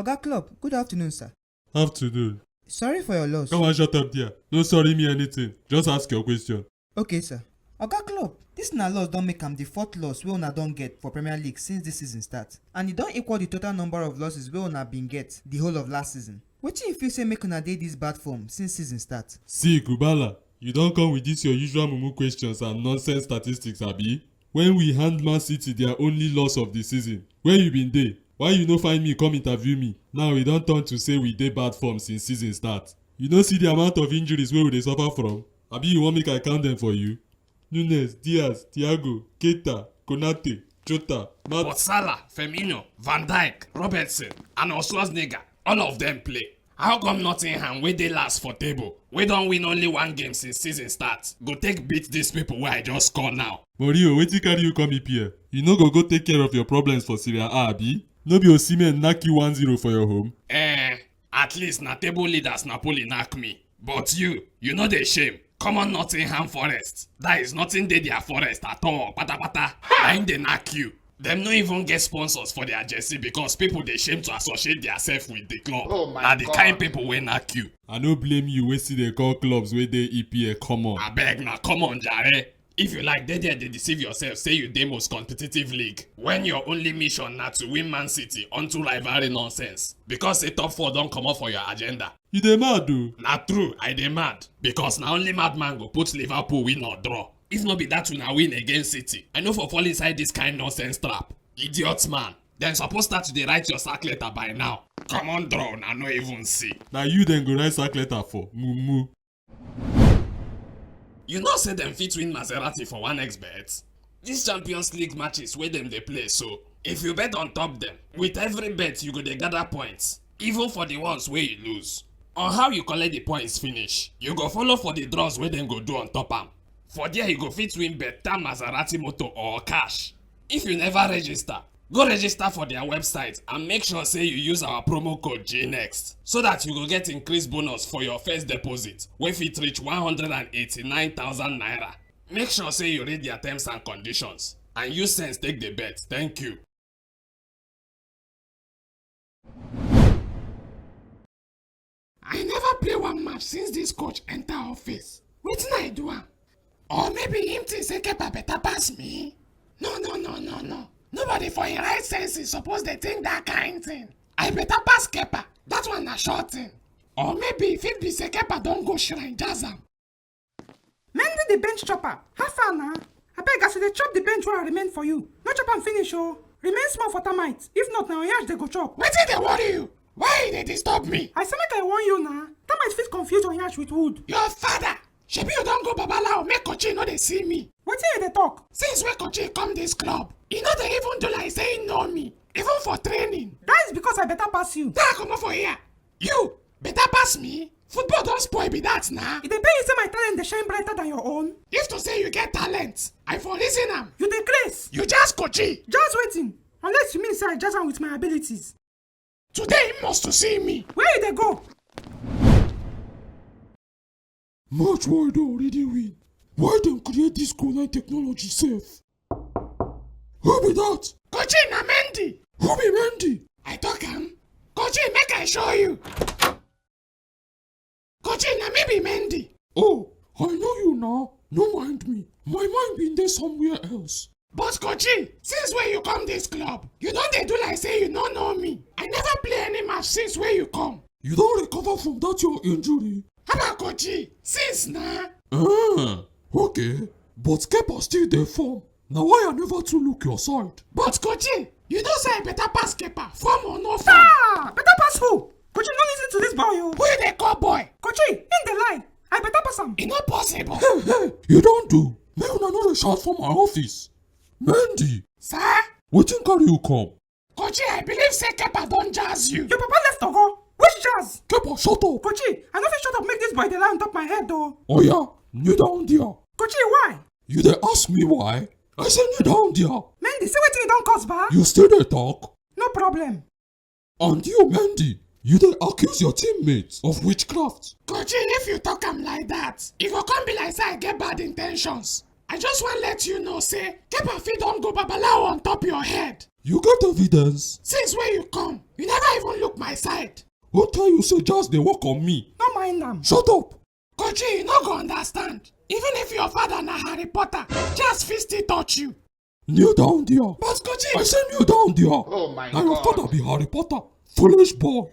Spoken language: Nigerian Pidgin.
Oga Club, good afternoon, sir. Afternoon. Sorry for your loss. Come on, shut up there. Don't sorry me anything. Just ask your question. Okay, sir. Oga Club, this na loss don make am the fourth loss wey una don get for Premier League since this season start. And e don equal the total number of losses wey una been get the whole of last season. Wetin you feel say make una dey this bad form since season start? See, Kubala, you don come with this your usual mumu questions and nonsense statistics, abi? When we hand Man City their only loss of the season, where you been dey? Why you no find me come interview me? Now e don turn to say we dey bad form since season start. You no see the amount of injuries wey we dey suffer from? Abi you wan make I count them for you? Nunes, Diaz, Thiago, Keita, Konate, Jota, But Salah, Firmino, Van Dijk, Robertson, and Schwarzenegger, all of them play. How come Nottingham, wey dey last for table, wey don win only one game since season start, go take beat these people wey I just call now? Morio, wetin carry you come EPL? You no go take care of your problems for Serie A, abi? No be Osimhen knack you 1-0 for your home? At least na table leaders Napoli knack me. But you no dey shame. Come on Nottingham Forest. That is nothing dey their forest at all, patapata. Na im dey knack you. Dem no even get sponsors for their jersey because people dey shame to associate themselves with the club. Na the kind people wey knack you. I no blame you wey still dey call clubs wey dey EPL common. Abeg na come on jare. If you like dey there dey deceive yourself say you dey most competitive league when your only mission na to win Man City unto rivalry nonsense because say top 4 don comot for your agenda. You dey mad o? Na true, I dey mad because na only madman go put Liverpool win or draw. If no be that una win against City, I no for fall inside this kind nonsense trap. Idiot man. Dem suppose start to dey write your sack letter by now. Come on draw, una no even see. Na you dem go write sack letter for, mumu. You know say dem fit win Maserati for 1xbet? These Champions League matches wey dem dey play so, if you bet on top dem, with every bet you go dey gather points, even for the ones wey you lose. On how you collect the points finish, you go follow for the draws wey dem go do on top am. For there you go fit win better Maserati motor or cash. If you never register, go register for their website and make sure say you use our promo code GNEXT so that you go get increased bonus for your first deposit wey fit reach 189,000 naira. Make sure say you read their terms and conditions and use sense take the bet. Thank you. I never play one match since this coach enter office. Wetin I do am? Or maybe him think say Kepa better pass me? No. Nobody for him right senses suppose dey think that kind thing. I better pass Kepa. That one na short thing. Or maybe if it be say Kepa don go shrine jazz am. Mendy the bench chopper. How far na? Abeg as you dey chop the bench wey I remain for you. No chop am finish o. Remain small for termite. If not na Oyash dey go chop. Wetin dey worry you? Why you dey disturb me? I say make I warn you na. Termite fit confuse Oyash with wood. Your father! Shebi you don go babalawo make Kochi no dey see me. Wetin you dey talk? Since wey Kochi come this club, he no dey even do like say he know me. Even for training. That is because I better pass you. Nah, comot for here. You better pass me? Football don spoil be that na. E dey pay you say my talent dey shine brighter than your own? If to say you get talent, I for reason am. You dey grace. You just Kochi. Just waiting. Unless you mean say I jazz am with my abilities. Today he must to see me. Where you dey go? Match why they already win. Why dem create this goal-line technology sef? Who be that? Kochi na Mendy. Who be Mendy? I talk am. Kochi make I show you. Kochi na me be Mendy. Oh, I know you now. No mind me. My mind been there somewhere else. But Kochi, since when you come this club, you don dey do like say you no know me. I never play any match since when you come. You don recover from that your injury? How about Kochi? Since na? Okay. But Kepa still dey form. Now why I never to look your side? But Kochi, you know say I better pass Kepa, form or no form? Ah! Better pass who? Kochi no listen to this boy o. Who you dey call boy? Kochi, in the lie. I better pass am. E no possible. Hey, you don't do. Make una no dey shout for my office. Mendy. Sir? Wetin carry you come? Kochi, I believe say Kepa don jazz you. Your papa left Ogo. Which jazz? Kepa, shut up. Kochi, I no fit shut up make this boy dey lie on top my head though. Oh yeah, kneel down there. Kochi, why? You dey ask me why? I say kneel down there. Mendy, see wetin you don cause ba? You still dey talk? No problem. And you, Mendy, you dey accuse your teammates of witchcraft. Kochi, if you talk am like that, e go come be like say I get bad intentions. I just want to let you know, say, Kepa fit don go babalawo on top your head. You get evidence? Since where you come, you never even look my side. Who tell you say just dey work on me? No mind am. Shut up! Koji, you no go understand. Even if your father na Harry Potter, just fit still touch you. Kneel down there. But Koji, I say kneel down there. Oh my Now your God. father be Harry Potter. Foolish boy.